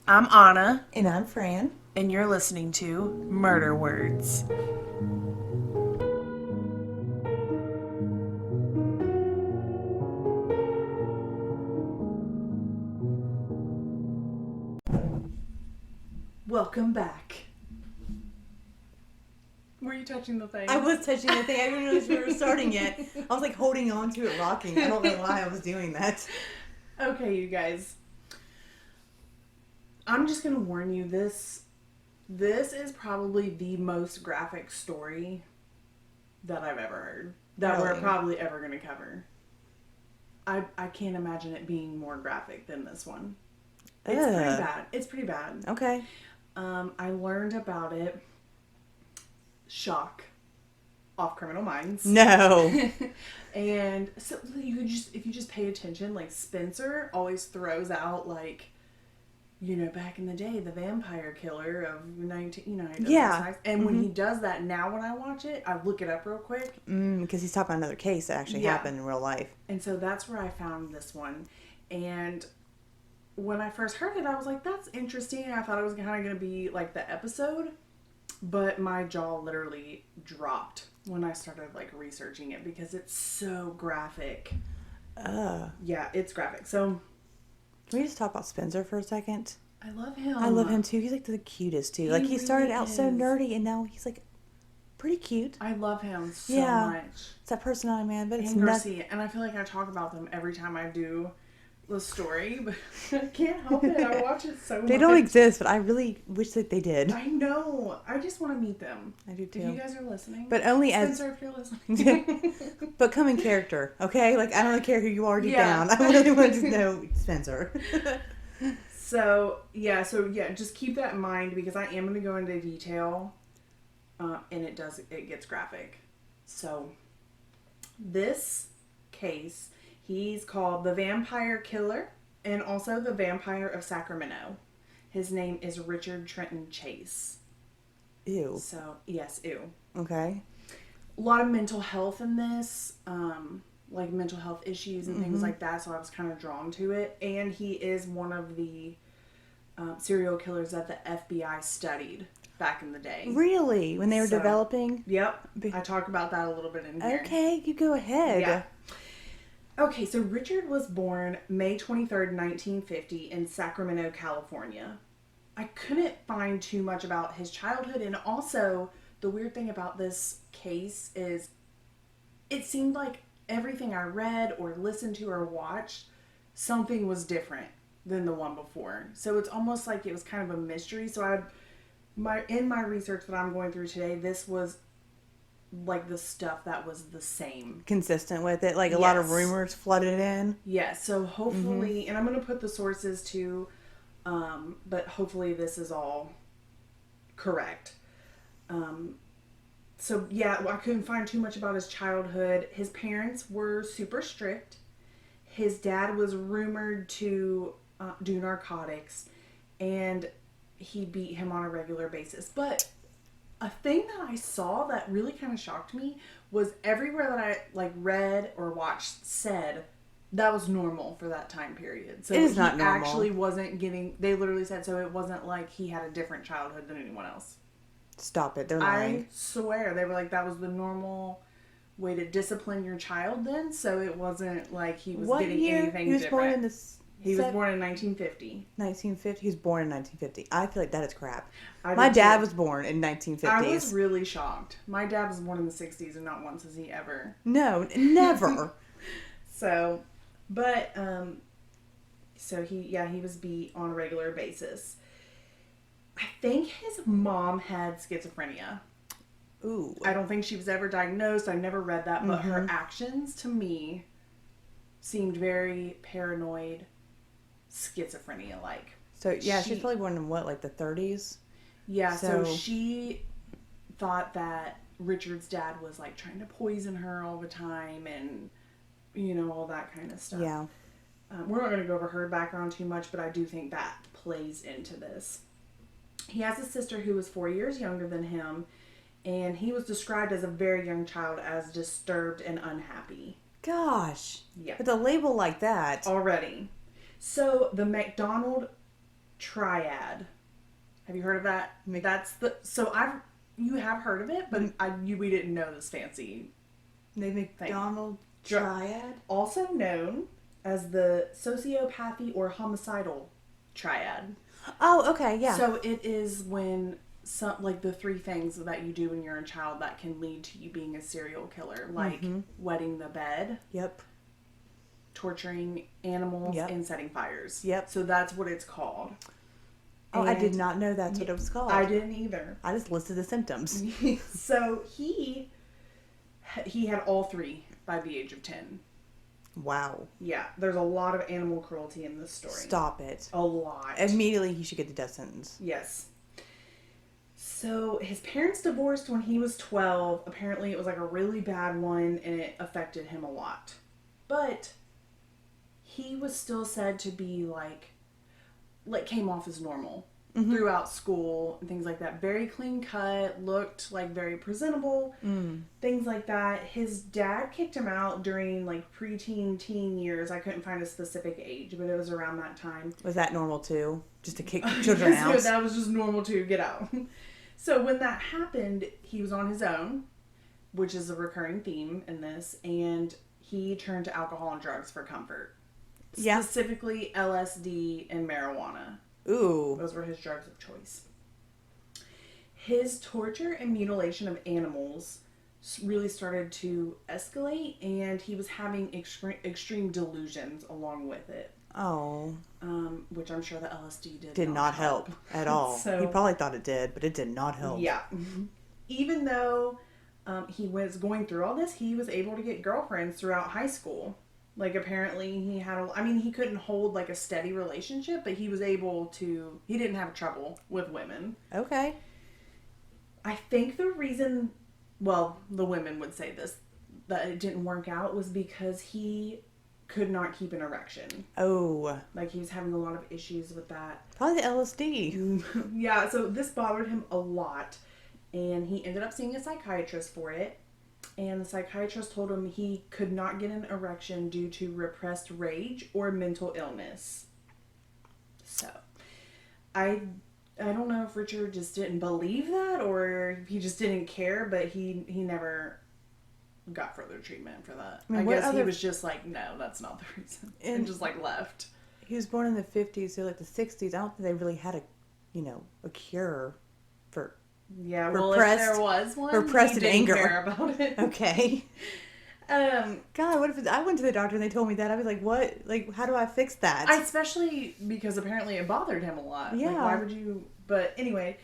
I'm Anna, And I'm Fran. and you're listening to Murder Words. Welcome back. Were you touching the thing? I was touching the thing. I didn't realize we were starting yet. I was like holding on to it, rocking. I don't know why I was doing that. Okay, you guys. I'm just gonna warn you. This is probably the most graphic story that I've ever heard. That we're Really? probably ever gonna cover. I can't imagine it being more graphic than this one. It's pretty Ugh. bad. It's pretty bad. Okay. I learned about it. Shock. Off Criminal Minds. No. And so if you just pay attention, like Spencer always throws out like, back in the day, the vampire killer of 19, he does Yeah. this nice. And when he does that now, when I watch it, I look it up real quick. Because he's talking about another case that actually Yeah. happened in real life. And so that's where I found this one. And when I first heard it, I was like, that's interesting. I thought it was kind of going to be like the episode, but my jaw literally dropped when I started like researching it because it's so graphic. Yeah, it's graphic. So Can we just talk about Spencer for a second? I love him. I love him too. He's like the cutest too. Like he started really out so is. nerdy and now he's like pretty cute. I love him so Yeah. much. It's that personality, man, but it's And not. Garcia. And I feel like I talk about them every time I do the story, but I can't help it. I watch it so much. They don't exist, but I really wish that they did. I know. I just want to meet them. I do too. If you guys are listening. But only as Spencer, if you're listening. but come in character, okay? Like I don't really care who you are deep Yeah. down. I really want to know Spencer. So just keep that in mind because I am going to go into detail, and it gets graphic. So, this case, he's called the Vampire Killer and also the Vampire of Sacramento. His name is Richard Trenton Chase. Ew. So, yes, ew. Okay. A lot of mental health in this, like mental health issues and things like that. So I was kind of drawn to it. And he is one of the serial killers that the FBI studied back in the day. Really? When they were developing? Yep. I talked about that a little bit in here. Okay, you go ahead. Yeah. Okay, so Richard was born May 23rd, 1950 in Sacramento, California. I couldn't find too much about his childhood, and also the weird thing about this case is it seemed like everything I read or listened to or watched, something was different than the one before. So it's almost like it was kind of a mystery. So in my research that I'm going through today, this was like the stuff that was the same. Consistent with it. Like a lot of Yes. rumors flooded in. Yeah, so hopefully, and I'm going to put the sources too, but hopefully this is all correct. So yeah, I couldn't find too much about his childhood. His parents were super strict. His dad was rumored to do narcotics, and he beat him on a regular basis. But a thing that I saw that really kind of shocked me was everywhere that I like read or watched said that was normal for that time period. So It is he not normal. actually wasn't getting. They literally said so. It wasn't like he had a different childhood than anyone else. Stop it. They're I lying. swear they were like that was the normal way to discipline your child then. So it wasn't like he was What getting year? anything He was different. born in this. He was born in 1950. 1950. He was born in 1950. I feel like that is crap. I My did dad too. was born in 1950s. I was really shocked. My dad was born in the 60s, and not once has he ever. No, never. So, but so he was beat on a regular basis. I think his mom had schizophrenia. Ooh. I don't think she was ever diagnosed. I never read that, but her actions to me seemed very paranoid, schizophrenia-like. So yeah, she's probably born in what, like the 30s? Yeah, so So- she thought that Richard's dad was like trying to poison her all the time and, all that kind of stuff. Yeah. We're not going to go over her background too much, but I do think that plays into this. He has a sister who was 4 years younger than him, and he was described as a very young child as disturbed and unhappy. Gosh. Yeah. With a label like that. Already. So the McDonald triad. Have you heard of that? You have heard of it, but we didn't know this fancy The McDonald triad? Also known as the sociopathy or homicidal triad. Oh, okay, yeah. So it is when the three things that you do when you're a child that can lead to you being a serial killer, like wetting the bed. Yep. Torturing animals and setting fires. Yep. So that's what it's called. Oh, and I did not know that's what it was called. I didn't either. I just listed the symptoms. So he had all three by the age of 10. Wow. Yeah, there's a lot of animal cruelty in this story. Stop it. A lot. Immediately he should get the death sentence. Yes. So his parents divorced when he was 12. Apparently it was like a really bad one and it affected him a lot. But he was still said to be like came off as normal throughout school and things like that. Very clean cut, looked like very presentable, things like that. His dad kicked him out during like preteen, teen years. I couldn't find a specific age, but it was around that time. Was that normal too? Just to kick children out? That was just normal to get out. So when that happened, he was on his own, which is a recurring theme in this, and he turned to alcohol and drugs for comfort. Yeah. Specifically LSD and marijuana. Ooh. Those were his drugs of choice. His torture and mutilation of animals really started to escalate, and he was having extreme delusions along with it. Oh. Which I'm sure the LSD did not help at all. So, he probably thought it did, but it did not help. Yeah. Even though he was going through all this, he was able to get girlfriends throughout high school. Like, apparently he had he couldn't hold, like, a steady relationship, but he was able to, he didn't have trouble with women. Okay. I think the reason, well, the women would say this, that it didn't work out was because he could not keep an erection. Oh. Like, he was having a lot of issues with that. Probably the LSD. Yeah, so this bothered him a lot, and he ended up seeing a psychiatrist for it. And the psychiatrist told him he could not get an erection due to repressed rage or mental illness. So, I don't know if Richard just didn't believe that or if he just didn't care, but he never got further treatment for that. I guess he was just like, no, that's not the reason. And just like left. He was born in the 50s, so like the 60s. I don't think they really had a cure for... Yeah, well, if there was one, repressed he didn't anger. care about it. Okay. God, what if I went to the doctor and they told me that? I'd be like, what? Like, how do I fix that? Especially because apparently it bothered him a lot. Yeah. Like, why would you... But anyway,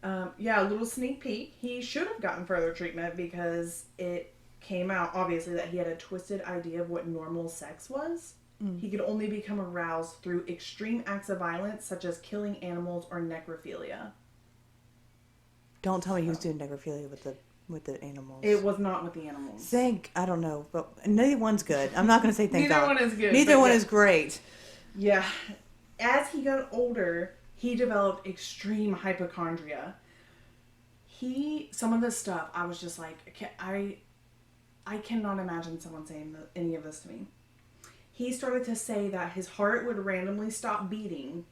a little sneak peek. He should have gotten further treatment because it came out, obviously, that he had a twisted idea of what normal sex was. He could only become aroused through extreme acts of violence, such as killing animals or necrophilia. Don't tell me he was doing necrophilia with the animals. It was not with the animals. I don't know, but neither one's good. I'm not going to say thank God. Neither one is good. Neither one is great. Yeah. As he got older, he developed extreme hypochondria. Some of this stuff, I was just like, I cannot imagine someone saying any of this to me. He started to say that his heart would randomly stop beating,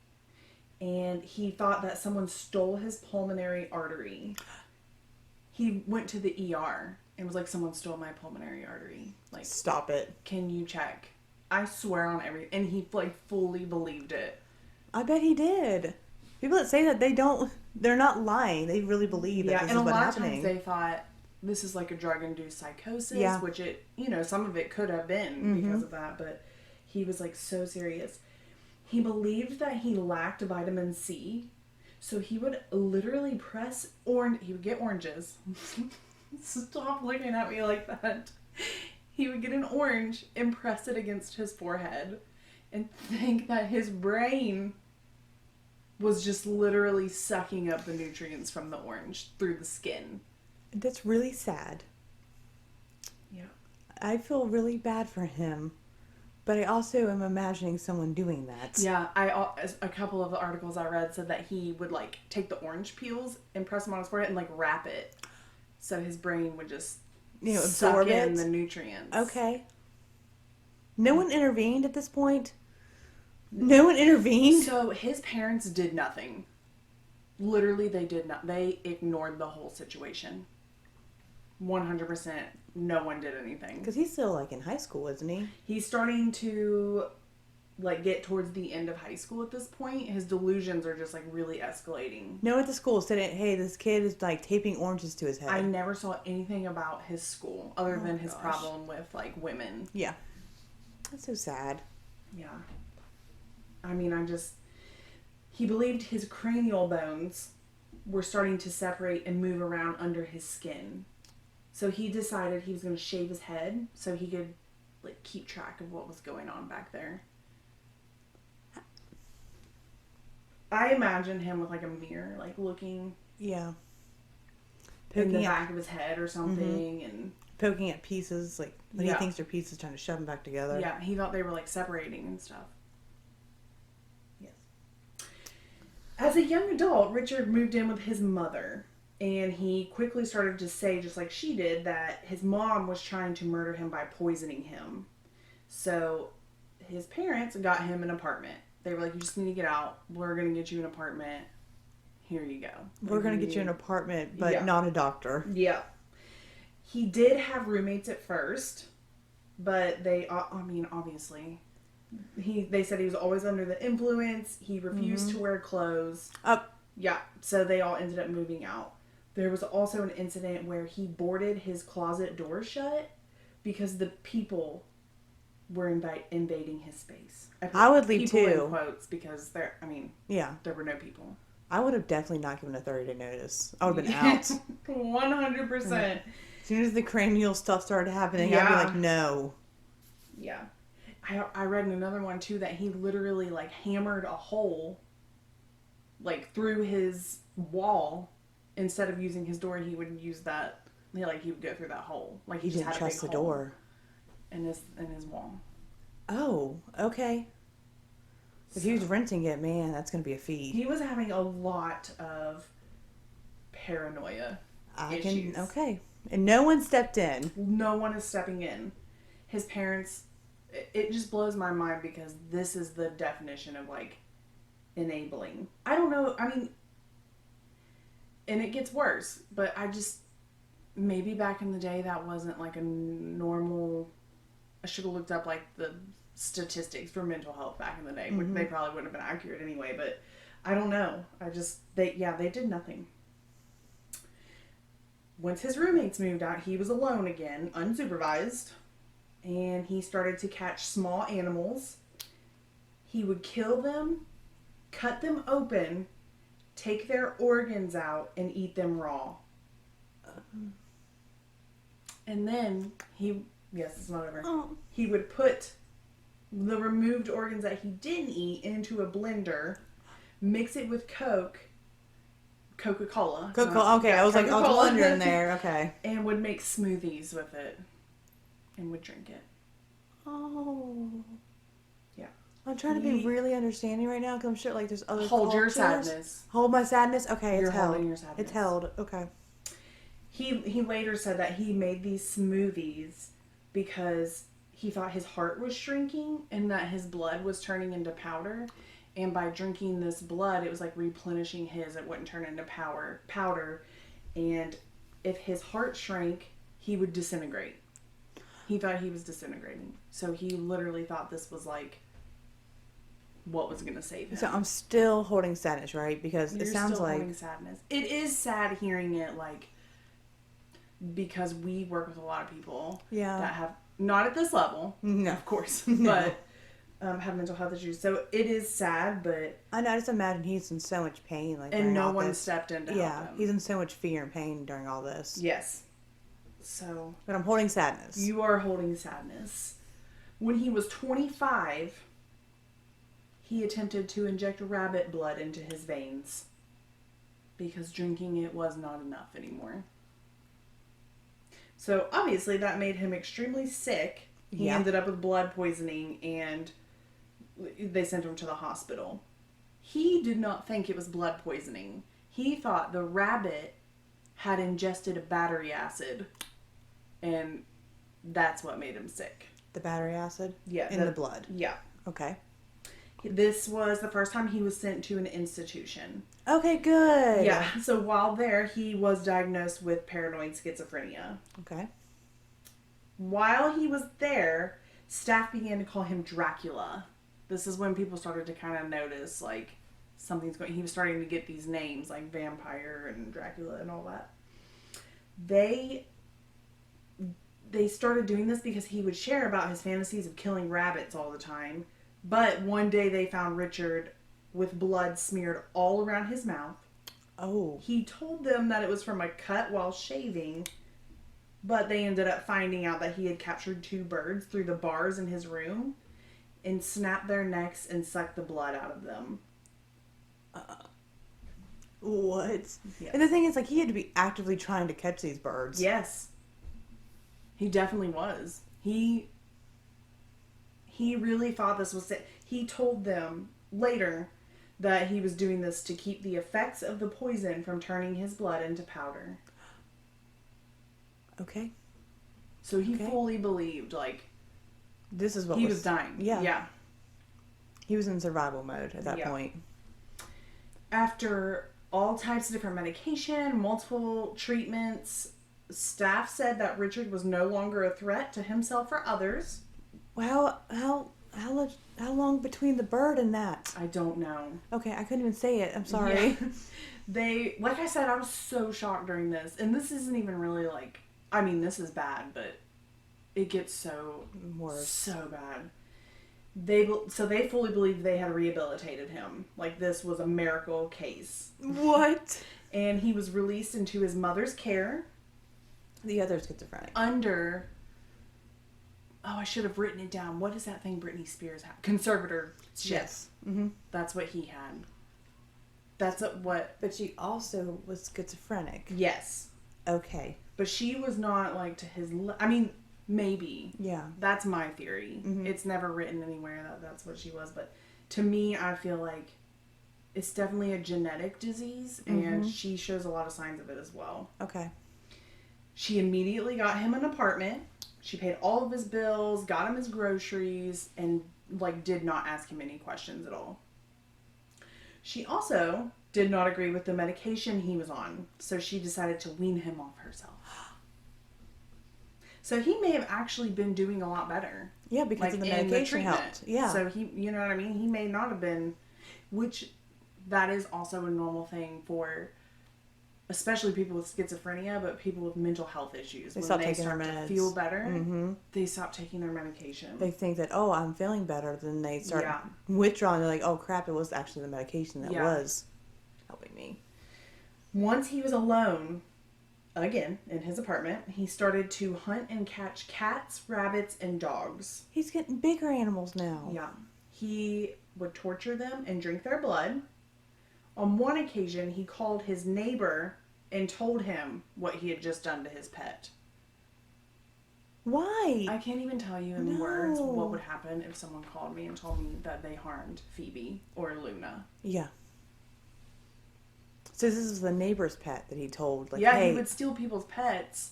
and he thought that someone stole his pulmonary artery. He went to the ER and was like, someone stole my pulmonary artery. Like, stop it. Can you check? I swear on everything. And he like fully believed it. I bet he did. People that say that, they're not lying. They really believe that this is what's happening. And a lot of times they thought this is like a drug-induced psychosis, which some of it could have been because of that, but he was like so serious. He believed that he lacked vitamin C, so he would literally he would get oranges. Stop looking at me like that. He would get an orange and press it against his forehead and think that his brain was just literally sucking up the nutrients from the orange through the skin. That's really sad. Yeah. I feel really bad for him. But I also am imagining someone doing that. Yeah, a couple of the articles I read said that he would like take the orange peels and press them on his forehead and like wrap it, so his brain would just absorb in the nutrients. Okay. No one intervened at this point. No one intervened? So his parents did nothing. Literally, they did not. They ignored the whole situation. 100%. No one did anything. Because he's still, like, in high school, isn't he? He's starting to, like, get towards the end of high school at this point. His delusions are just, like, really escalating. No one at the school said, hey, this kid is, like, taping oranges to his head. I never saw anything about his school other than his problem with, like, women. Yeah. That's so sad. Yeah. I mean, he believed his cranial bones were starting to separate and move around under his skin. So he decided he was going to shave his head so he could, like, keep track of what was going on back there. I imagine him with, like, a mirror, like, looking in the back of his head or something, and poking at pieces, like, when he thinks they're pieces, trying to shove them back together. Yeah, he thought they were, like, separating and stuff. Yes. As a young adult, Richard moved in with his mother. And he quickly started to say, just like she did, that his mom was trying to murder him by poisoning him. So his parents got him an apartment. They were like, you just need to get out. We're going to get you an apartment. Here you go. We're going to get you an apartment, but not a doctor. Yeah. He did have roommates at first, but obviously, they said he was always under the influence. He refused to wear clothes. Yeah, so they all ended up moving out. There was also an incident where he boarded his closet door shut because the people were invading his space. I would leave people too. In quotes because there were no people. I would have definitely not given a 30-day notice. I would have been out. 100%. As soon as the cranial stuff started happening, I'd be like, no. Yeah. I read in another one too that he literally, like, hammered a hole, like, through his wall. Instead of using his door, he would use that. Like, he would go through that hole. Like, he just didn't had a trust big the hole door in his wall. Oh, okay. If he was renting it, man, that's gonna be a feat. He was having a lot of paranoia issues. Okay, and no one stepped in. No one is stepping in. His parents. It just blows my mind because this is the definition of, like, enabling. I don't know. I mean. And it gets worse, but maybe back in the day that wasn't, like, a normal, I should have looked up, like, the statistics for mental health back in the day. Mm-hmm. They probably wouldn't have been accurate anyway, but I don't know. They did nothing. Once his roommates moved out, he was alone again, unsupervised, and he started to catch small animals. He would kill them, cut them open, take their organs out, and eat them raw. And then it's not over. Oh. He would put the removed organs that he didn't eat into a blender, mix it with Coca-Cola. Okay, I was like, I was wondering there. Okay. And would make smoothies with it, and would drink it. Oh. Yeah. I'm trying to be really understanding right now because I'm sure, like, there's other Hold cultures. your sadness. Hold my sadness? Okay, You're it's held. holding your sadness. It's held. Okay. He later said that he made these smoothies because he thought his heart was shrinking and that his blood was turning into powder. And by drinking this blood, it was, like, replenishing his. It wouldn't turn into powder. And if his heart shrank, he would disintegrate. He thought he was disintegrating. So he literally thought this was, like, what was going to save him. So I'm still holding sadness, right? Because it sounds like... holding sadness. It is sad hearing it, like, because we work with a lot of people that have, not at this level, of course, but have mental health issues. So it is sad, but... I just imagine he's in so much pain. And no one stepped in to help him. He's in so much fear and pain during all this. Yes. So... But I'm holding sadness. You are holding sadness. When he was 25, he attempted to inject rabbit blood into his veins because drinking it was not enough anymore. So obviously that made him extremely sick. He ended up with blood poisoning and they sent him to the hospital. He did not think it was blood poisoning. He thought the rabbit had ingested a battery acid and that's what made him sick. The battery acid? Yeah. In the blood? Yeah. Okay. This was the first time he was sent to an institution. Okay, good. Yeah. So while there, he was diagnosed with paranoid schizophrenia. Okay. While he was there, staff began to call him Dracula. This is when people started to kind of notice, like, something's going... He was starting to get these names, like Vampire and Dracula and all that. They started doing this because he would share about his fantasies of killing rabbits all the time. But one day they found Richard with blood smeared all around his mouth. Oh. He told them that it was from a cut while shaving, but they ended up finding out that he had captured 2 birds through the bars in his room and snapped their necks and sucked the blood out of them. What? Yes. And the thing is, like, he had to be actively trying to catch these birds. Yes. He definitely was. He really thought this was it. He told them later that he was doing this to keep the effects of the poison from turning his blood into powder. Okay. So he fully believed, like, this is what he was dying. Yeah. Yeah. He was in survival mode at that point. After all types of different medication, multiple treatments, staff said that Richard was no longer a threat to himself or others. Well, how long between the bird and that? I don't know. Okay, I couldn't even say it. I'm sorry. Yeah. They, like I said, I was so shocked during this. And this isn't even really like, I mean, this is bad, but it gets so Worse. So bad. They fully believed they had rehabilitated him. Like, this was a miracle case. What? And he was released into his mother's care. The other schizophrenic. Under... Oh, I should have written it down. What is that thing Britney Spears had? Conservatorship. Yes. Mm-hmm. That's what he had. That's what... But she also was schizophrenic. Yes. Okay. But she was not, like, to his... I mean, maybe. Yeah. That's my theory. Mm-hmm. It's never written anywhere that that's what she was. But to me, I feel like it's definitely a genetic disease. And she shows a lot of signs of it as well. Okay. She immediately got him an apartment. She paid all of his bills, got him his groceries, and, like, did not ask him any questions at all. She also did not agree with the medication he was on, so she decided to wean him off herself. So he may have actually been doing a lot better. Yeah, because of the medication helped. Yeah. So he, you know what I mean? He may not have been, which that is also a normal thing for... especially people with schizophrenia, but people with mental health issues. They when stop they taking start their meds. to feel better, they stop taking their medication. They think that, oh, I'm feeling better. Then they start withdrawing. They're like, oh, crap, it was actually the medication that was helping me. Once he was alone, again, in his apartment, he started to hunt and catch cats, rabbits, and dogs. He's getting bigger animals now. Yeah. He would torture them and drink their blood. On one occasion, he called his neighbor and told him what he had just done to his pet. Why? I can't even tell you in words what would happen if someone called me and told me that they harmed Phoebe or Luna. Yeah. So this is the neighbor's pet that he told. Like, yeah, hey, he would steal people's pets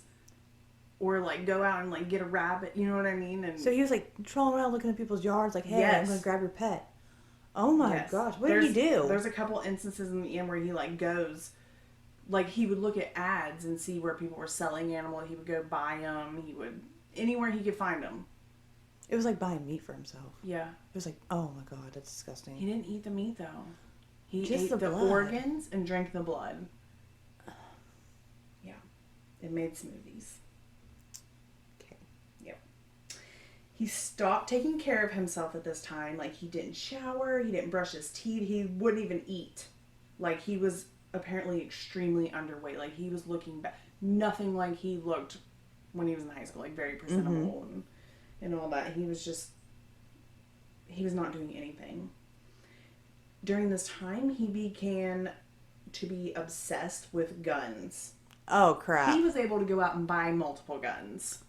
or, like, go out and, like, get a rabbit. You know what I mean? And so he was, like, trolling around looking at people's yards like, hey, I'm going to grab your pet. Oh my gosh, what did he do? There's a couple instances in the end where he, like, goes, like, he would look at ads and see where people were selling animals. He would go buy them. He would, anywhere he could find them. It was like buying meat for himself. Yeah. It was like, oh my god, that's disgusting. He didn't eat the meat, though. He Just ate the blood. organs and drank the blood. Yeah. It made smoothies. Okay. Yep. He stopped taking care of himself at this time. Like, he didn't shower, he didn't brush his teeth, he wouldn't even eat. Like, he was apparently extremely underweight. Like, he was looking back. Nothing like he looked when he was in high school. Like, very presentable and all that. He was just... He was not doing anything. During this time, he began to be obsessed with guns. Oh, crap. He was able to go out and buy multiple guns.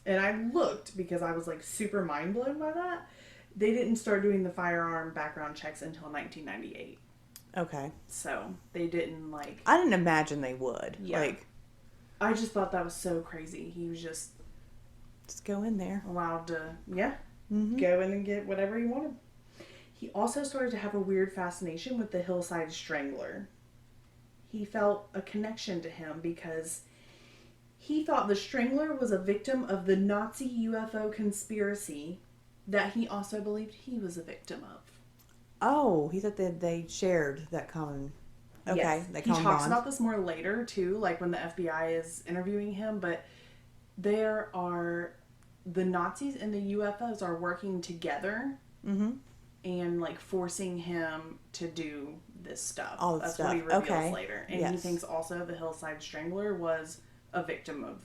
And I looked because I was, like, super mind blown by that. They didn't start doing the firearm background checks until 1998. Okay. So, they didn't, like... I didn't imagine they would. Yeah. Like, I just thought that was so crazy. He was just go in there. allowed to, go in and get whatever he wanted. He also started to have a weird fascination with the Hillside Strangler. He felt a connection to him because he thought the Strangler was a victim of the Nazi UFO conspiracy that he also believed he was a victim of. Oh, he thought that they shared that common... Okay, yes. that he common talks bond. about this more later, too, like when the FBI is interviewing him, but there are... The Nazis and the UFOs are working together and, like, forcing him to do this stuff. All That's stuff. what he reveals later. And he Yes. thinks also the Hillside Strangler was a victim of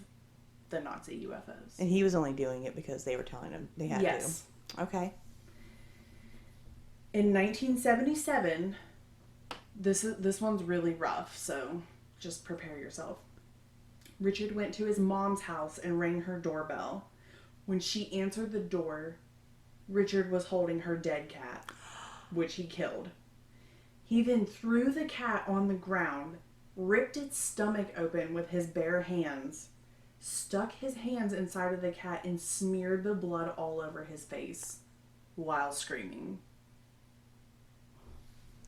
the Nazi UFOs. And he was only doing it because they were telling him they had to. Okay. In 1977, this one's really rough, so just prepare yourself. Richard went to his mom's house and rang her doorbell. When she answered the door, Richard was holding her dead cat, which he killed. He then threw the cat on the ground, ripped its stomach open with his bare hands, stuck his hands inside of the cat, and smeared the blood all over his face while screaming.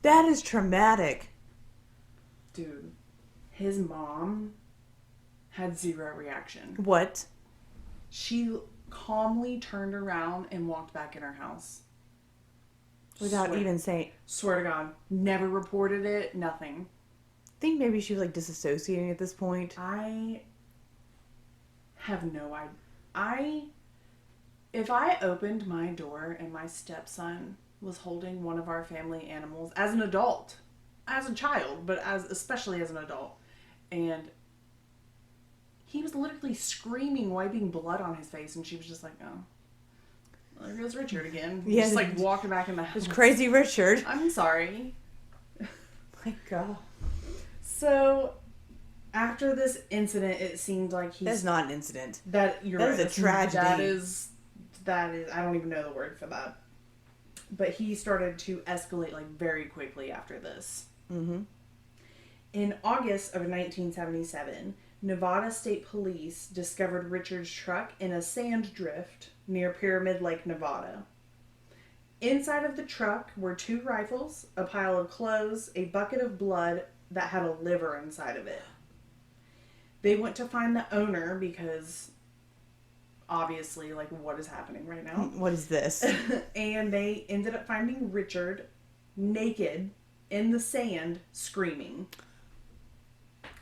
That is traumatic. Dude, his mom had zero reaction. What? She calmly turned around and walked back in her house. Without even saying... Swear to God. Never reported it. Nothing. I think maybe she was like disassociating at this point. I have no idea. If I opened my door and my stepson was holding one of our family animals as an adult, as a child, but especially as an adult, and he was literally screaming, wiping blood on his face, and she was just like, oh, there goes Richard again. Yeah, just like walking back in the house. It's crazy Richard. I'm sorry. My God. So, after this incident, it seemed like That's not an incident. That is a tragedy. That is, I don't even know the word for that. But he started to escalate like very quickly after this. Mm-hmm. In August of 1977, Nevada State Police discovered Richard's truck in a sand drift near Pyramid Lake, Nevada. Inside of the truck were 2 rifles, a pile of clothes, a bucket of blood that had a liver inside of it. They went to find the owner because obviously, like, what is happening right now? What is this? And they ended up finding Richard naked in the sand screaming.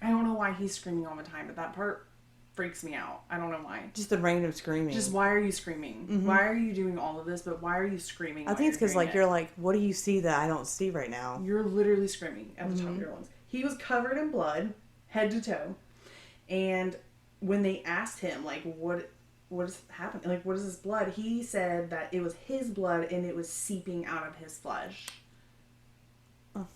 I don't know why he's screaming all the time, but that part freaks me out. I don't know why. Just the random screaming. Just why are you screaming? Mm-hmm. Why are you doing all of this, but why are you screaming? I think it's because like you're like, what do you see that I don't see right now? You're literally screaming at the top of your lungs. He was covered in blood, head to toe. And when they asked him, like, what is happening? Like, what is this blood? He said that it was his blood and it was seeping out of his flesh. Oh.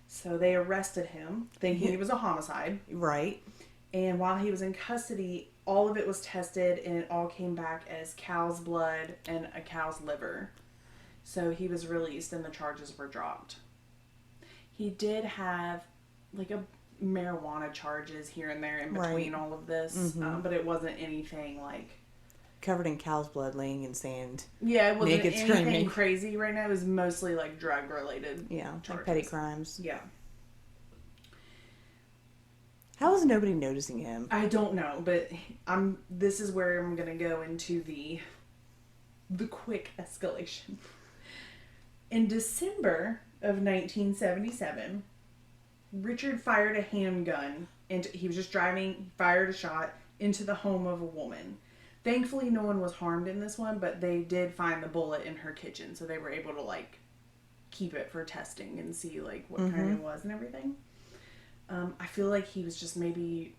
So they arrested him, thinking it was a homicide. Right. And while he was in custody, all of it was tested and it all came back as cow's blood and a cow's liver. So he was released and the charges were dropped. He did have, like, a marijuana charges here and there in between all of this, but it wasn't anything like covered in cow's blood, laying in sand. Yeah, it wasn't anything screaming. crazy right now. It was mostly like drug related. Yeah, like petty crimes. Yeah. How is nobody noticing him? I don't know, but this is where I'm gonna go into the quick escalation. In December of 1977. Richard fired a handgun, and he was just driving, fired a shot into the home of a woman. Thankfully, no one was harmed in this one, but they did find the bullet in her kitchen, so they were able to, like, keep it for testing and see, like, what kind it was and everything. I feel like he was just maybe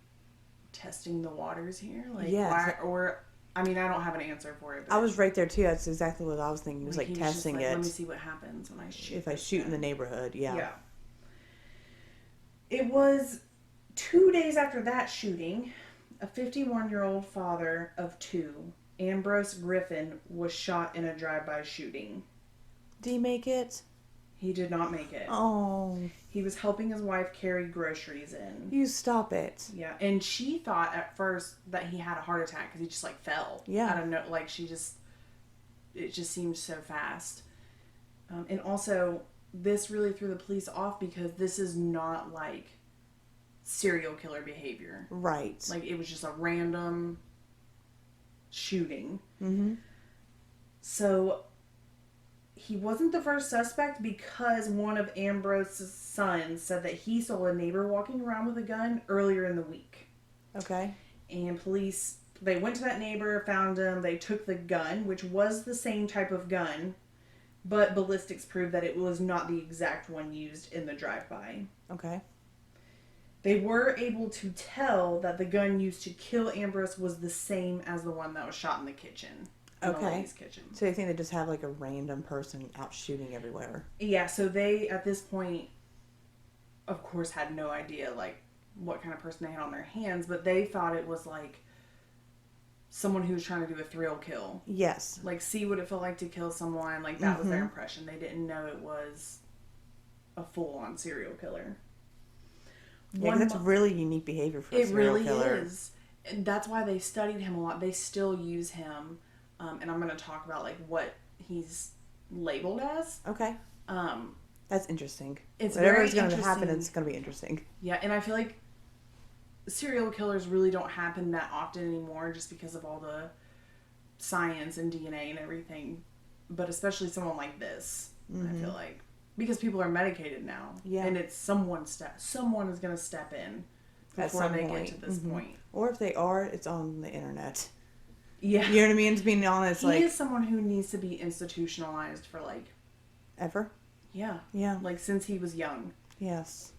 testing the waters here. Like, why, or, I mean, I don't have an answer for it. But I was right there, too. That's exactly what I was thinking. He was, like, testing just, like, it. Let me see what happens when I shoot. If I shoot in the neighborhood, yeah. It was 2 days after that shooting, a 51-year-old father of 2, Ambrose Griffin, was shot in a drive-by shooting. Did he make it? He did not make it. Oh. He was helping his wife carry groceries in. You stop it. Yeah, and she thought at first that he had a heart attack because he just, like, fell. Yeah. I don't know, like, it just seemed so fast. And also, this really threw the police off because this is not like serial killer behavior. Right. Like, it was just a random shooting. Mm-hmm. So, he wasn't the first suspect because one of Ambrose's sons said that he saw a neighbor walking around with a gun earlier in the week. Okay. And police, they went to that neighbor, found him, they took the gun, which was the same type of gun, but ballistics proved that it was not the exact one used in the drive-by. Okay. They were able to tell that the gun used to kill Ambrose was the same as the one that was shot in the kitchen. In the lady's kitchen. So you think they just have like a random person out shooting everywhere? Yeah, so they, at this point, of course, had no idea, like, what kind of person they had on their hands, but they thought it was, like, someone who was trying to do a thrill kill. Yes. Like, see what it felt like to kill someone. Like, that was their impression. They didn't know it was a full-on serial killer. Yeah, that's really unique behavior for a serial killer. It really is. And that's why they studied him a lot. They still use him. And I'm going to talk about, like, what he's labeled as. Okay. That's interesting. It's Whatever's going to happen, it's going to be interesting. Yeah, and I feel like serial killers really don't happen that often anymore just because of all the science and DNA and everything. But especially someone like this, I feel like. Because people are medicated now. Yeah. And it's someone is going to step in before they get to this point. Or if they are, it's on the internet. Yeah. You know what I mean? To be honest, he is someone who needs to be institutionalized for, like... Ever? Yeah. Yeah. Like, since he was young. Yes.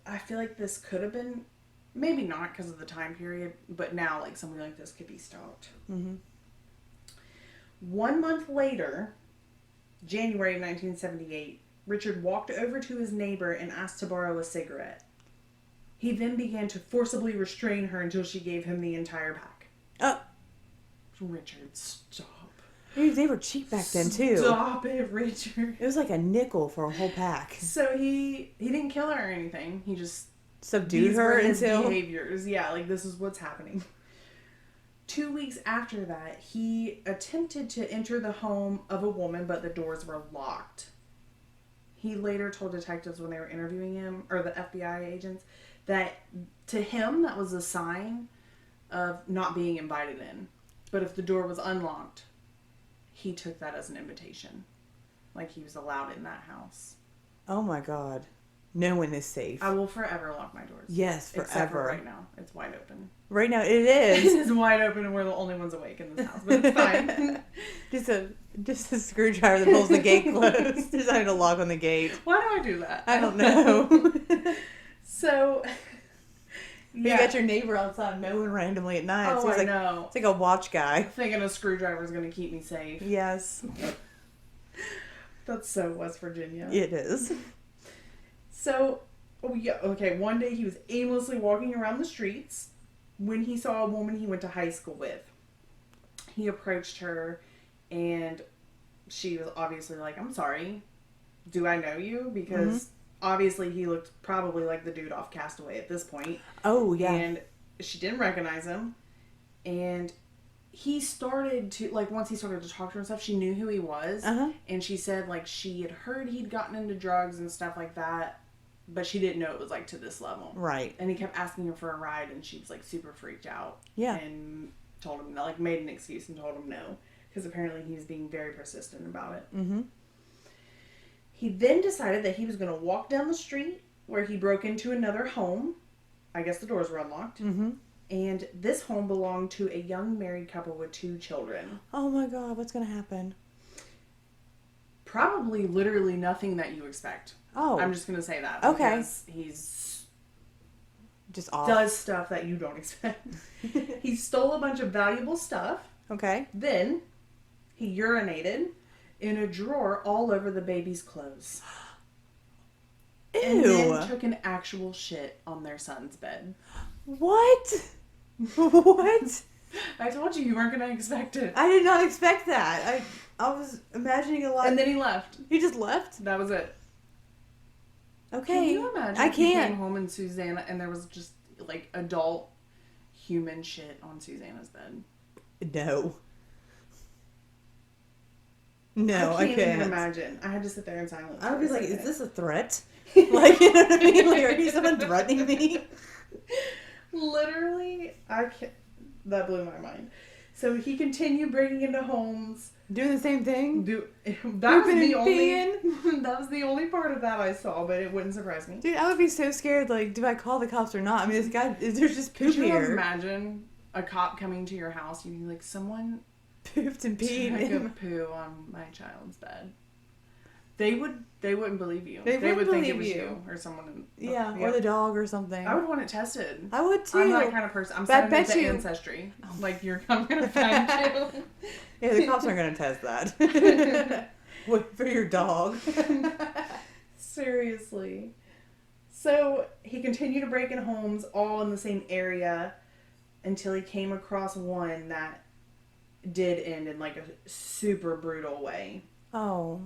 I feel like this could have been... Maybe not because of the time period, but now, like, something like this could be stopped. Mm-hmm. 1 month later, January of 1978, Richard walked over to his neighbor and asked to borrow a cigarette. He then began to forcibly restrain her until she gave him the entire pack. Richard, stop. Dude, they were cheap back then, too. Stop it, Richard. It was like a nickel for a whole pack. So he didn't kill her or anything. He just... subdued her until... behaviors. Yeah, like, this is what's happening. 2 weeks after that, he attempted to enter the home of a woman, but the doors were locked. He later told detectives when they were interviewing him, or the FBI agents, that to him, that was a sign of not being invited in. But if the door was unlocked, he took that as an invitation. Like, he was allowed in that house. Oh my God. No one is safe. I will forever lock my doors. Yes, forever. Except for right now. It's wide open. Right now, it is. It is wide open and we're the only ones awake in this house. But it's fine. just a screwdriver that holds the gate closed. Just having to lock on the gate. Why do I do that? I don't know. So... Yeah. You got your neighbor outside mowing randomly at night. Oh, so I know. It's like a watch guy. Thinking a screwdriver is going to keep me safe. Yes. That's so West Virginia. It is. So, one day he was aimlessly walking around the streets when he saw a woman he went to high school with. He approached her and she was obviously like, I'm sorry, do I know you? Because... obviously, he looked probably like the dude off Castaway at this point. Oh, yeah. And she didn't recognize him. And he started to, like, once he started to talk to her and stuff, she knew who he was. Uh-huh. And she said, like, she had heard he'd gotten into drugs and stuff like that, but she didn't know it was, like, to this level. Right. And he kept asking her for a ride, and she was, like, super freaked out. Yeah. And told him, like, made an excuse and told him no. Because apparently he was being very persistent about it. Mm-hmm. He then decided that he was going to walk down the street where he broke into another home. I guess the doors were unlocked. Mm-hmm. And this home belonged to a young married couple with 2 children. Oh my God, what's going to happen? Probably literally nothing that you expect. Oh. I'm just going to say that. Okay. Because he's... just off. Does stuff that you don't expect. He stole a bunch of valuable stuff. Okay. Then he urinated in a drawer all over the baby's clothes. Ew. And then took an actual shit on their son's bed. What? What? I told you weren't going to expect it. I did not expect that. I was imagining a lot. And then he left. He just left? That was it. Okay. Can you imagine I if you can't. came home in Susanna and there was just, like, adult human shit on Susanna's bed? No. No, I I can't even can't. imagine. I had to sit there in silence. I would for be a like, second. is this a threat? Like, you know what I mean? Like, are you someone threatening me? Literally, I can't. That blew my mind. So he continued breaking into homes. Doing the same thing? That was the only. Peeing? That was the only part of that I saw, but it wouldn't surprise me. Dude, I would be so scared. Like, do I call the cops or not? I mean, this guy, there's just poop Could you here. imagine a cop coming to your house? You'd be like, someone Pooped and peed. took a poo on my child's bed. They wouldn't believe you. They would wouldn't think it believe was you. you or someone. Yeah, or the dog or something. I would want it tested. I would too. I'm that kind of person. I'm But I sending bet it to you- Ancestry. Like, I'm gonna find you. Yeah, the cops aren't going to test that. What, for your dog? Seriously. So he continued to break in homes all in the same area until he came across one that did end in like a super brutal way. Oh.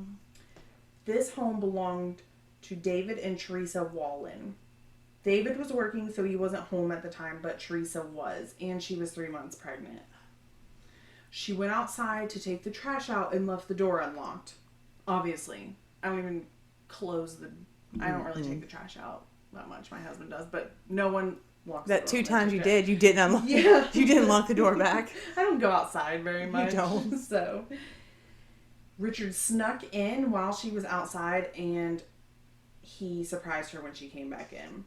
This home belonged to David and Teresa Wallen. David was working, so he wasn't home at the time, but Teresa was, and she was 3 months pregnant. She went outside to take the trash out and left the door unlocked. Obviously. I don't even close the... I don't really take the trash out that much. My husband does, but no one locks the door. That 2 times you did, you didn't unlock. Yeah. You didn't lock the door back. I don't go outside very much. You don't. So, Richard snuck in while she was outside, and he surprised her when she came back in.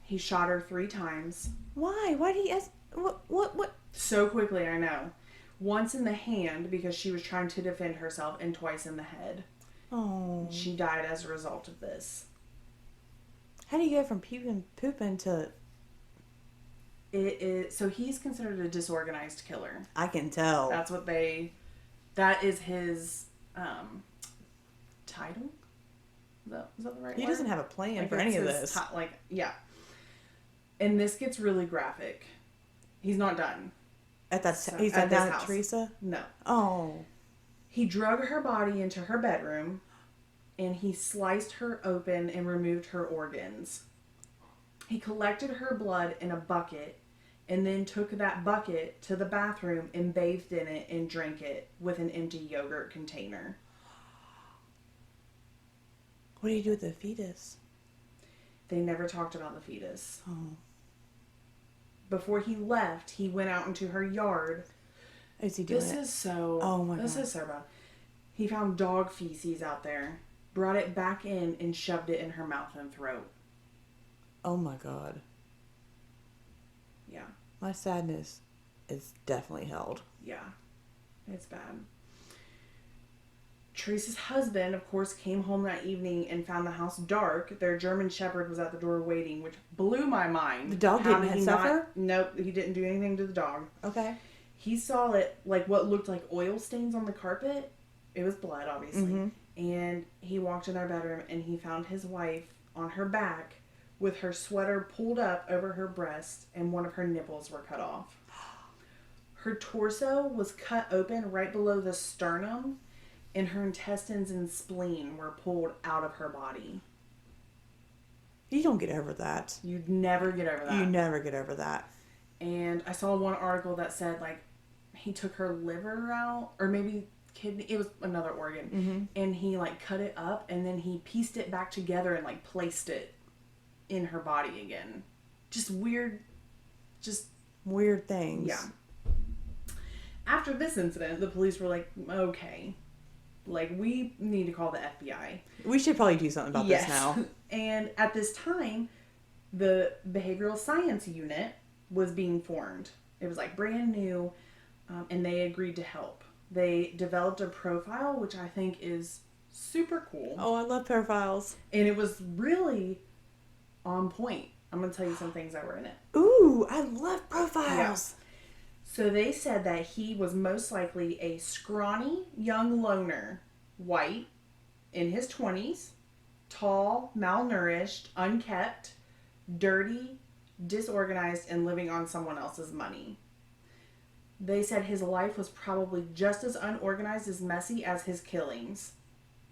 He shot her 3 times. Why? Why did he ask? What? So quickly, I know. Once in the hand because she was trying to defend herself, and twice in the head. Oh. She died as a result of this. How do you get from pooping to... It is, so he's considered a disorganized killer. I can tell. That is his title? Is that the right word? He doesn't have a plan Like, for it's any of his this. Yeah. And this gets really graphic. He's not done. He's at down this at house. Teresa? No. Oh. He drug her body into her bedroom, and he sliced her open and removed her organs. He collected her blood in a bucket and then took that bucket to the bathroom and bathed in it and drank it with an empty yogurt container. What do you do with the fetus? They never talked about the fetus. Oh. Before he left, he went out into her yard. Is he doing This it? is so... Oh my God. This is so bad. He found dog feces out there, brought it back in, and shoved it in her mouth and throat. Oh my God. Yeah. My sadness is definitely held. Yeah. It's bad. Teresa's husband, of course, came home that evening and found the house dark. Their German Shepherd was at the door waiting, which blew my mind. The dog didn't suffer? Nope, he didn't do anything to the dog. Okay. He saw it, like what looked like oil stains on the carpet. It was blood, obviously. Mm-hmm. And he walked in their bedroom and he found his wife on her back with her sweater pulled up over her breast and one of her nipples were cut off. Her torso was cut open right below the sternum, and her intestines and spleen were pulled out of her body. You don't get over that. You'd never get over that. You never get over that. And I saw one article that said, like, he took her liver out, or maybe kidney, it was another organ, Mm-hmm. and he, like, cut it up, and then he pieced it back together and, like, placed it in her body again. Just weird things. Yeah. After this incident, the police were like, okay, like, we need to call the FBI. We should probably do something about this now. And at this time, the behavioral science unit was being formed. It was, like, brand new, and they agreed to help. They developed a profile, which I think is super cool. Oh, I love profiles. And it was really on point. I'm going to tell you some things that were in it. Ooh, I love profiles. Yeah. So they said that he was most likely a scrawny young loner, white, in his 20s, tall, malnourished, unkept, dirty, disorganized, and living on someone else's money. They said his life was probably just as unorganized as messy as his killings.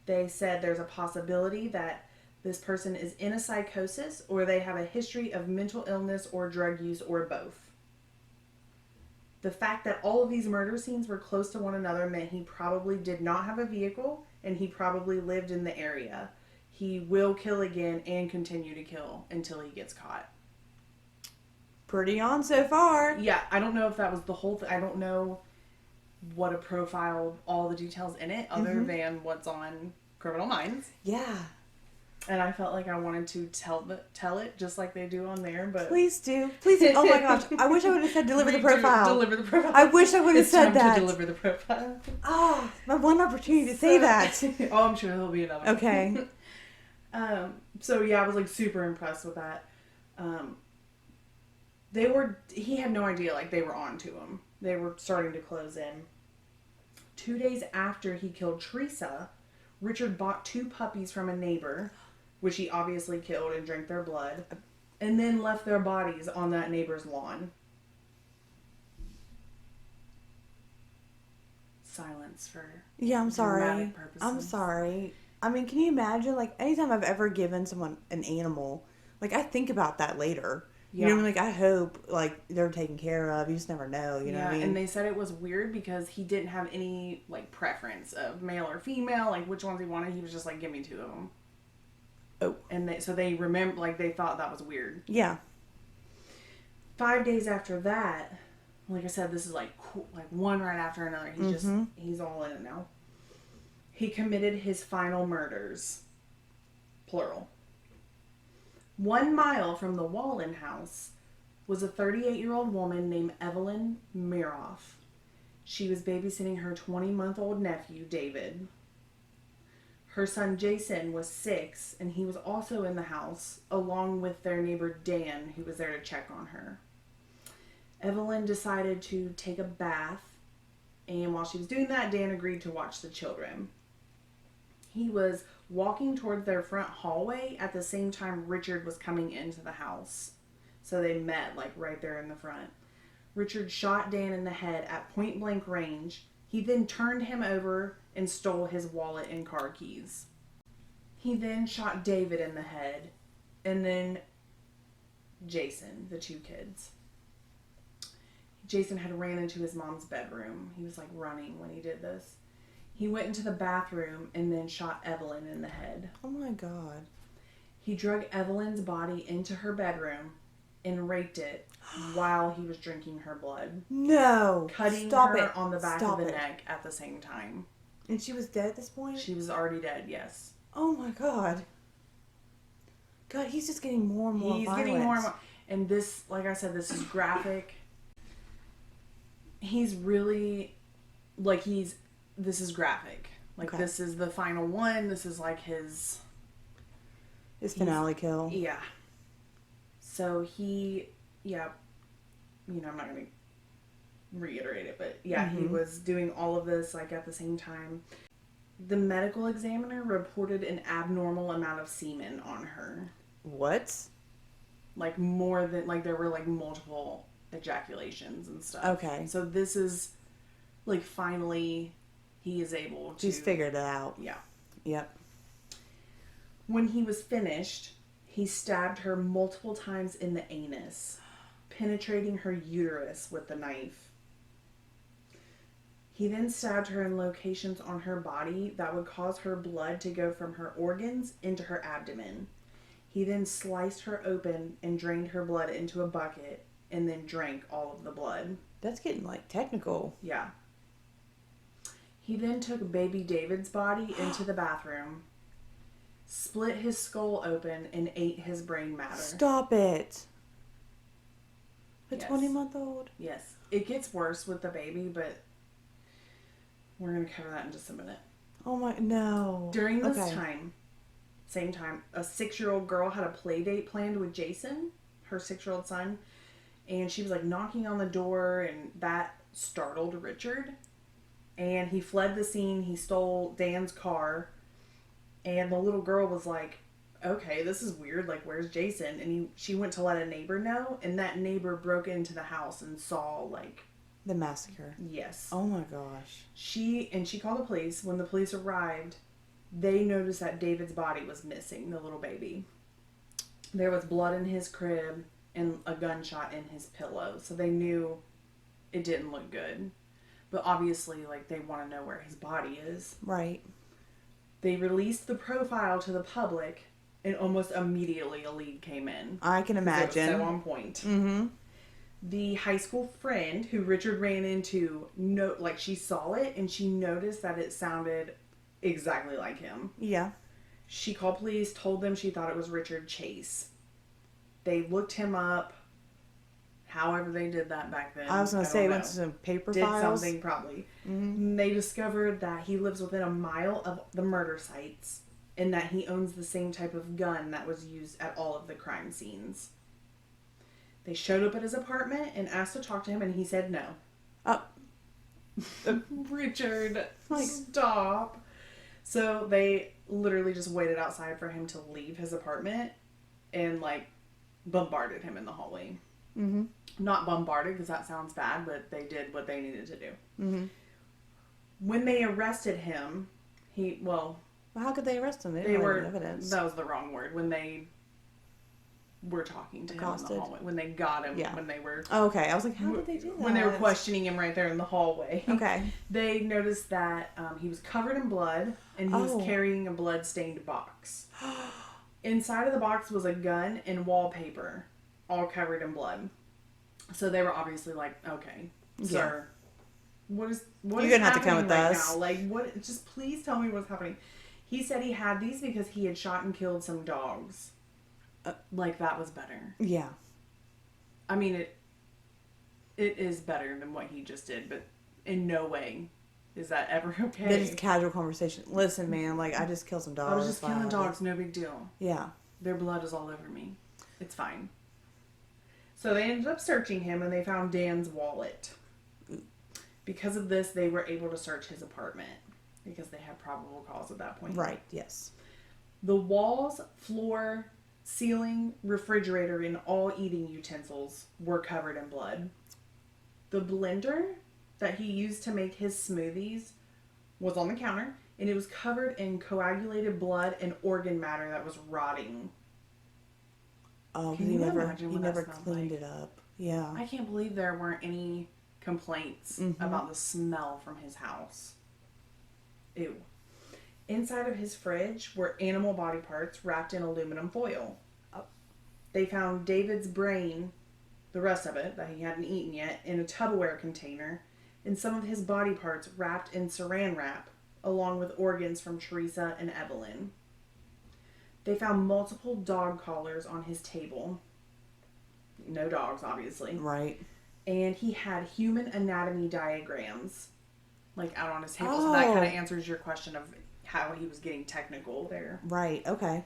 They said there's a possibility that this person is in a psychosis or they have a history of mental illness or drug use or both. The fact that all of these murder scenes were close to one another meant he probably did not have a vehicle, and he probably lived in the area. He will kill again and continue to kill until he gets caught. Pretty on so far. Yeah, I don't know if that was the whole thing. I don't know what a profile, all the details in it, other than what's on Criminal Minds. Yeah. And I felt like I wanted to tell it just like they do on there, but... Please do. Please do. Oh my gosh. I wish I would have said deliver the profile. Deliver the profile. I wish I would have said that. To deliver the profile. Oh, my one opportunity to say that. Oh, I'm sure there'll be another. Okay. So yeah, I was like super impressed with that. He had no idea like they were on to him. They were starting to close in. 2 days after he killed Teresa, Richard bought 2 puppies from a neighbor, which he obviously killed and drank their blood, and then left their bodies on that neighbor's lawn. Silence for I'm sorry. dramatic purposes. I'm sorry. I mean, can you imagine, like, anytime I've ever given someone an animal, like, I think about that later. You know what I mean? Like, I hope, like, they're taken care of. You just never know, you know what I mean? And they said it was weird because he didn't have any, like, preference of male or female, like, which ones he wanted. He was just like, give me 2 of them. Oh. And they remember, like, they thought that was weird. Yeah. 5 days after that, like I said, this is, like one right after another. He's all in it now. He committed his final murders. Plural. 1 mile from the Wallen house was a 38-year-old woman named Evelyn Miroff. She was babysitting her 20-month-old nephew, David. Her son, Jason, was 6, and he was also in the house, along with their neighbor, Dan, who was there to check on her. Evelyn decided to take a bath, and while she was doing that, Dan agreed to watch the children. He was walking towards their front hallway at the same time Richard was coming into the house. So they met, like, right there in the front. Richard shot Dan in the head at point blank range. He then turned him over and stole his wallet and car keys. He then shot David in the head, and then Jason, the 2 kids. Jason had ran into his mom's bedroom. He was, like, running when he did this. He went into the bathroom and then shot Evelyn in the head. Oh my God. He drug Evelyn's body into her bedroom and raped it while he was drinking her blood. No. Cutting her on the back of the neck at the same time. And she was dead at this point? She was already dead, yes. Oh my God. God, he's just getting more and more violent. Getting more and more. And this, like I said, this is graphic. He's really, like, this is graphic. Like, This is the final one. This is, like, his finale kill. Yeah. So I'm not going to reiterate it, but yeah, he was doing all of this, like, at the same time. The medical examiner reported an abnormal amount of semen on her. What? Like, more than, like, there were, like, multiple ejaculations and stuff. Okay. So this is, like, finally he is able to... He's figured it out. Yeah. Yep. When he was finished, he stabbed her multiple times in the anus, penetrating her uterus with the knife. He then stabbed her in locations on her body that would cause her blood to go from her organs into her abdomen. He then sliced her open and drained her blood into a bucket and then drank all of the blood. That's getting, like, technical. Yeah. He then took baby David's body into the bathroom, split his skull open, and ate his brain matter. Stop it. A Yes. 20-month-old? Yes. It gets worse with the baby, but we're going to cover that in just a minute. Oh my, no. During this same time, a 6-year-old girl had a play date planned with Jason, her 6-year-old son, and she was, like, knocking on the door, and that startled Richard. And he fled the scene. He stole Dan's car. And the little girl was like, okay, this is weird. Like, where's Jason? And she went to let a neighbor know. And that neighbor broke into the house and saw, like... The massacre. Yes. Oh my gosh. She called the police. When the police arrived, they noticed that David's body was missing, the little baby. There was blood in his crib and a gunshot in his pillow. So they knew it didn't look good. But obviously, like, they want to know where his body is. Right. They released the profile to the public, and almost immediately a lead came in. I can imagine. It was so on point. Mm-hmm. The high school friend who Richard ran into, she saw it, and she noticed that it sounded exactly like him. Yeah. She called police, told them she thought it was Richard Chase. They looked him up. However they did that back then. I was going to say, went to some paper files. Did something, probably. Mm-hmm. They discovered that he lives within a mile of the murder sites, and that he owns the same type of gun that was used at all of the crime scenes. They showed up at his apartment and asked to talk to him, and he said no. Oh. Richard, stop. So they literally just waited outside for him to leave his apartment and, bombarded him in the hallway. Mm-hmm. Not bombarded, because that sounds bad, but they did what they needed to do. Mm-hmm. When they arrested him, Well, how could they arrest him? They didn't have any evidence. That was the wrong word. When they were talking to him in the hallway. When they got him. Yeah. When they were... Oh, okay. I was like, how did they do that? When they were questioning him right there in the hallway. Okay. They noticed that he was covered in blood, and he was carrying a blood-stained box. Inside of the box was a gun and wallpaper, all covered in blood. So they were obviously like, okay, sir, what is You're gonna have to come with right us now? Like, what? Just please tell me what's happening. He said he had these because he had shot and killed some dogs. That was better. Yeah. I mean, it is better than what he just did, but in no way is that ever okay. That is casual conversation. Listen, man, I just killed some dogs. I was just killing dogs, no big deal. Yeah. Their blood is all over me. It's fine. So they ended up searching him, and they found Dan's wallet. Because of this, they were able to search his apartment, because they had probable cause at that point. Right, yes. The walls, floor, ceiling, refrigerator, and all eating utensils were covered in blood. The blender that he used to make his smoothies was on the counter, and it was covered in coagulated blood and organ matter that was rotting. Oh, he never cleaned it up. Yeah. I can't believe there weren't any complaints about the smell from his house. Ew. Inside of his fridge were animal body parts wrapped in aluminum foil. They found David's brain, the rest of it that he hadn't eaten yet, in a Tupperware container, and some of his body parts wrapped in saran wrap, along with organs from Teresa and Evelyn. They found multiple dog collars on his table. No dogs, obviously. Right. And he had human anatomy diagrams, out on his table. So that kind of answers your question of how he was getting technical there. Right, okay.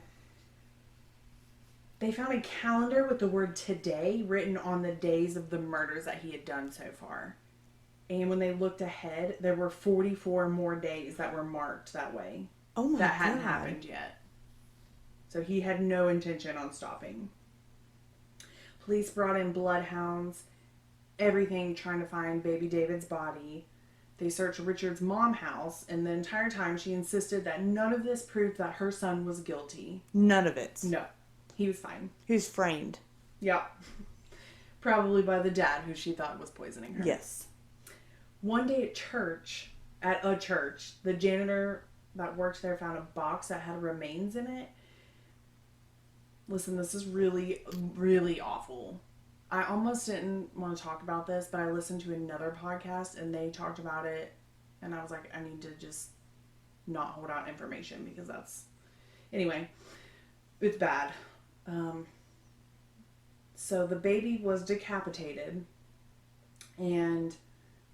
They found a calendar with the word today written on the days of the murders that he had done so far. And when they looked ahead, there were 44 more days that were marked that way. Oh my God. That hadn't happened yet. So he had no intention on stopping. Police brought in bloodhounds, everything trying to find baby David's body. They searched Richard's mom's house, and the entire time she insisted that none of this proved that her son was guilty. None of it. No. He was fine. He was framed. Yeah. Probably by the dad who she thought was poisoning her. Yes. One day at a church, the janitor that worked there found a box that had remains in it. Listen, this is really, really awful. I almost didn't want to talk about this, but I listened to another podcast and they talked about it, and I was like, I need to just not hold out information because that's... Anyway, it's bad. So the baby was decapitated, and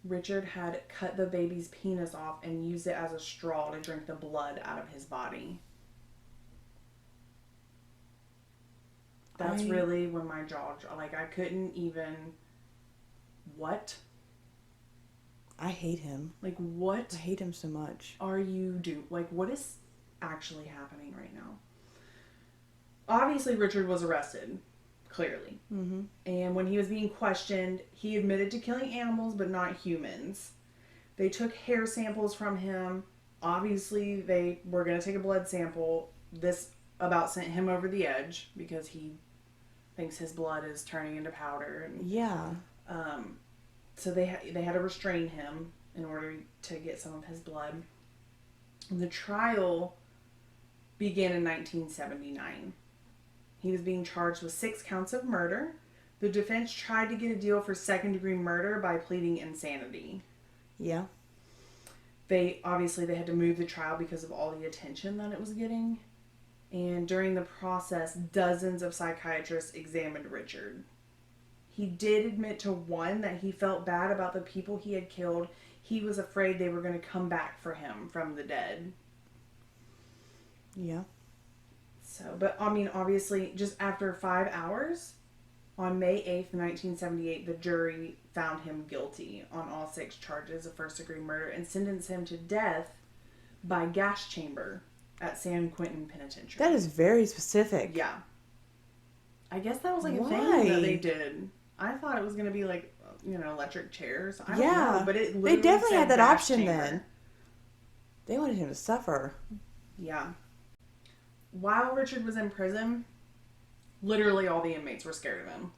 Richard had cut the baby's penis off and used it as a straw to drink the blood out of his body. That's really when my jaw... I couldn't even... What? I hate him. What? I hate him so much. Are you doing? What is actually happening right now? Obviously, Richard was arrested. Clearly. Mm-hmm. And when he was being questioned, he admitted to killing animals, but not humans. They took hair samples from him. Obviously, they were going to take a blood sample. This about sent him over the edge because he thinks his blood is turning into powder. And, yeah. So they had to restrain him in order to get some of his blood. The trial began in 1979. He was being charged with 6 counts of murder. The defense tried to get a deal for second-degree murder by pleading insanity. Yeah. They had to move the trial because of all the attention that it was getting. And during the process, dozens of psychiatrists examined Richard. He did admit to one that he felt bad about the people he had killed. He was afraid they were going to come back for him from the dead. Yeah. So, but I mean, obviously, just after 5 hours, on May 8th, 1978, the jury found him guilty on all 6 charges of first-degree murder and sentenced him to death by gas chamber at San Quentin Penitentiary. That is very specific. Yeah. I guess that was like a Why? thing that they did. I thought it was going to be like, electric chairs. I don't know, but it literally they definitely had that gas option chamber. then. They wanted him to suffer. Yeah. While Richard was in prison, literally all the inmates were scared of him.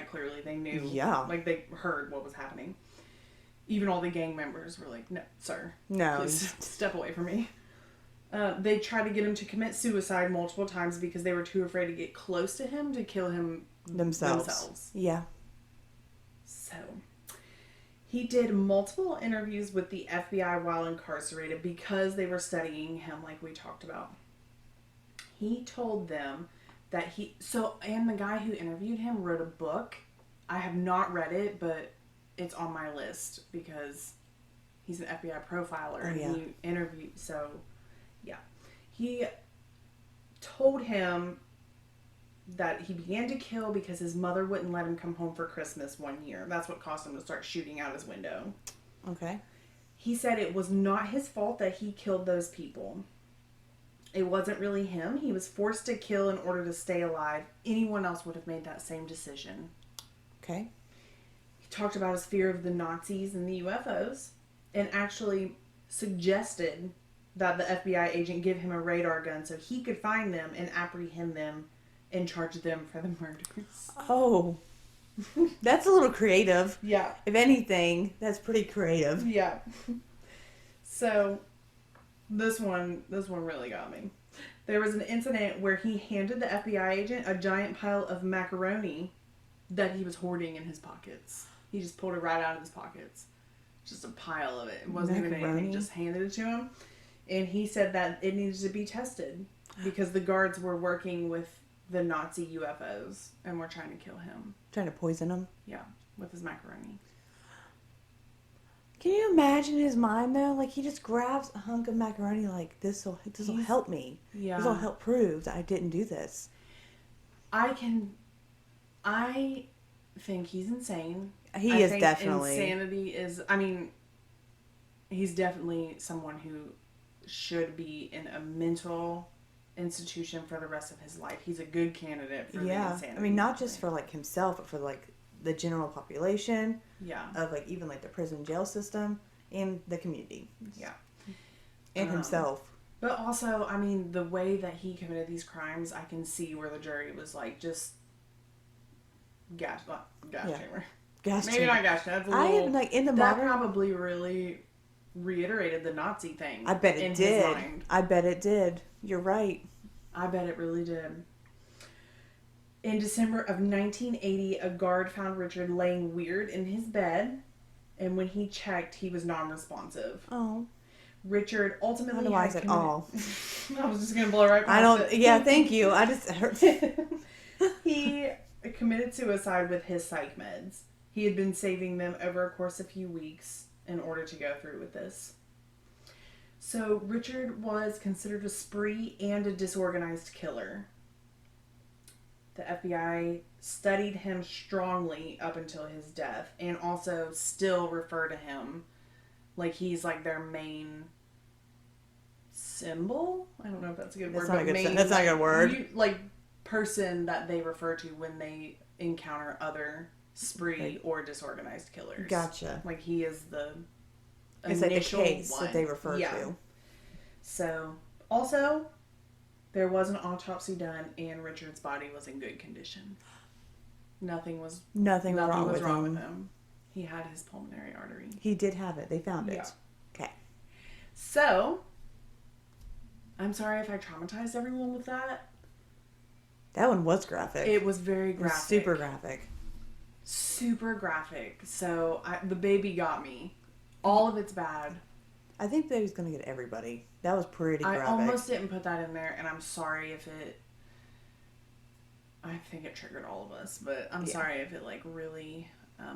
Clearly they knew. Yeah. Like, they heard what was happening. Even all the gang members were like, no, sir. No. Please step away from me. They tried to get him to commit suicide multiple times because they were too afraid to get close to him to kill him themselves. Yeah. So, he did multiple interviews with the FBI while incarcerated because they were studying him, like we talked about. He told them that and the guy who interviewed him wrote a book. I have not read it, but it's on my list because he's an FBI profiler and he interviewed, so yeah. He told him that he began to kill because his mother wouldn't let him come home for Christmas one year. That's what caused him to start shooting out his window. Okay. He said it was not his fault that he killed those people. It wasn't really him. He was forced to kill in order to stay alive. Anyone else would have made that same decision. Okay. He talked about his fear of the Nazis and the UFOs and actually suggested that the FBI agent give him a radar gun so he could find them and apprehend them and charge them for the murders. Oh. That's a little creative. Yeah. If anything, that's pretty creative. Yeah. So, this one really got me. There was an incident where he handed the FBI agent a giant pile of macaroni that he was hoarding in his pockets. He just pulled it right out of his pockets. Just a pile of it. It wasn't even anything. Just handed it to him. And he said that it needed to be tested because the guards were working with the Nazi UFOs and were trying to kill him. Trying to poison him? Yeah, with his macaroni. Can you imagine his mind though? Like he just grabs a hunk of macaroni like this'll help me. Yeah. This'll help prove that I didn't do this. I think he's insane. He is definitely. Insanity is, he's definitely someone who should be in a mental institution for the rest of his life. He's a good candidate for the insanity. Not just for like himself, but for like the general population. Yeah. Of like even like the prison jail system and the community. Yeah. And himself. But also, the way that he committed these crimes, I can see where the jury was like, just gas chamber. Maybe not gas chamber. That probably really reiterated the Nazi thing. I bet it did. I bet it did. You're right. I bet it really did. In December of 1980, a guard found Richard laying weird in his bed, and when he checked, he was non-responsive. Oh. Richard ultimately I was just going to blow right past it. Yeah, thank you. I just heard. He committed suicide with his psych meds. He had been saving them over a course of a few weeks in order to go through with this. So Richard was considered a spree and a disorganized killer. The FBI studied him strongly up until his death and also still refer to him like he's like their main symbol. I don't know if that's a good word. That's not a good word. Person that they refer to when they encounter other spree or disorganized killers. Gotcha. Like he is the it's initial like the case one that they refer to. So, also, there was an autopsy done and Richard's body was in good condition. Nothing was wrong with him. He had his pulmonary artery. He did have it. They found it. Yeah. Okay. So, I'm sorry if I traumatized everyone with that. That one was graphic. It was very graphic. It was super graphic. Super graphic. So, the baby got me. All of it's bad. I think that he's going to get everybody. That was pretty graphic. I almost didn't put that in there, and I'm sorry if it... I think it triggered all of us, but I'm sorry if it, like, really...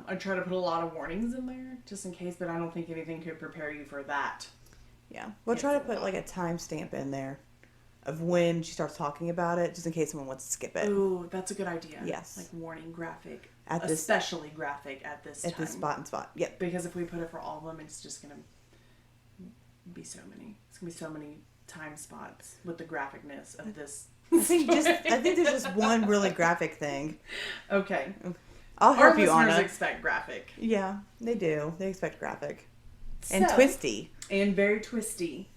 I try to put a lot of warnings in there, just in case, but I don't think anything could prepare you for that. Yeah. We'll try to put, like, a timestamp in there of when she starts talking about it, just in case someone wants to skip it. Ooh, that's a good idea. Yes. Like, warning graphic. Especially graphic at this time. At this spot and spot. Yep. Because if we put it for all of them, it's just going to be so many. It's going to be so many time spots with the graphicness of this. I think there's just one really graphic thing. Okay. I'll help you, Our listeners Anna. expect graphic. Yeah, they do. They expect graphic. And twisty. And very twisty.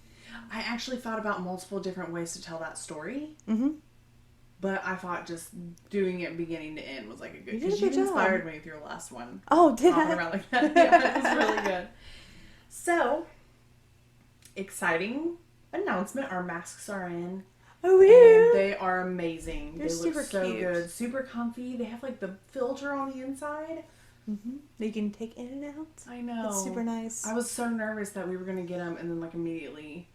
I actually thought about multiple different ways to tell that story. Mm-hmm. But I thought just doing it beginning to end was like a good... You did a Because you good job. inspired me with your last one. Oh, did I? Around like that. Yeah, it was really good. So, exciting announcement. Our masks are in. Oh, yeah. And they are amazing. They're they look super so cute. good. Super comfy. They have like the filter on the inside. Mm-hmm. You can take in and out. I know. It's super nice. I was so nervous that we were going to get them and then like immediately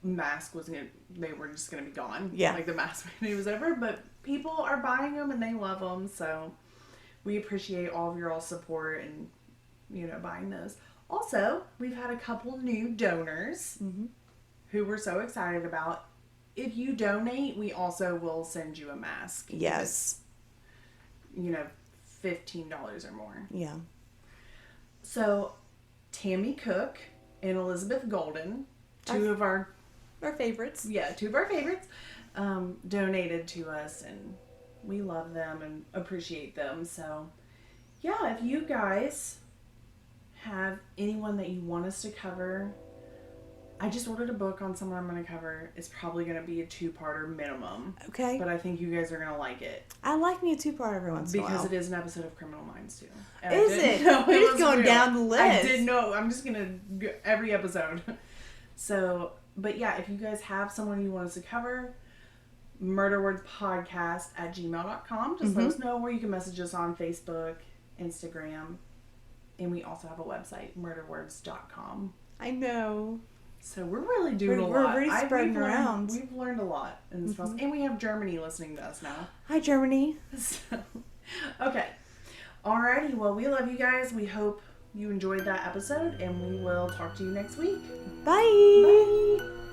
they were just going to be gone. Yeah. Like the mask mandate was over. But people are buying them and they love them. So we appreciate all of your all support and, buying those. Also, we've had a couple new donors who we're so excited about. If you donate, we also will send you a mask. Yes. $15 or more. Yeah. So, Tammy Cook and Elizabeth Golden, two of our favorites. Yeah, two of our favorites, donated to us, and we love them and appreciate them. So, yeah, if you guys have anyone that you want us to cover, I just ordered a book on someone I'm going to cover. It's probably going to be a 2-parter minimum. Okay. But I think you guys are going to like it. I like me a 2-part every once in a while. Because it is an episode of Criminal Minds, too. And Is it? You're just going down the list. I didn't know. I'm just going to go every episode. So, but yeah, if you guys have someone you want us to cover, murderwordspodcast@gmail.com. Just let us know, where you can message us on Facebook, Instagram. And we also have a website, murderwords.com. I know. So we're really doing a lot. We're really spreading around. We've learned a lot in this process. And we have Germany listening to us now. Hi, Germany. So, okay. Alrighty. Well, we love you guys. We hope you enjoyed that episode. And we will talk to you next week. Bye. Bye.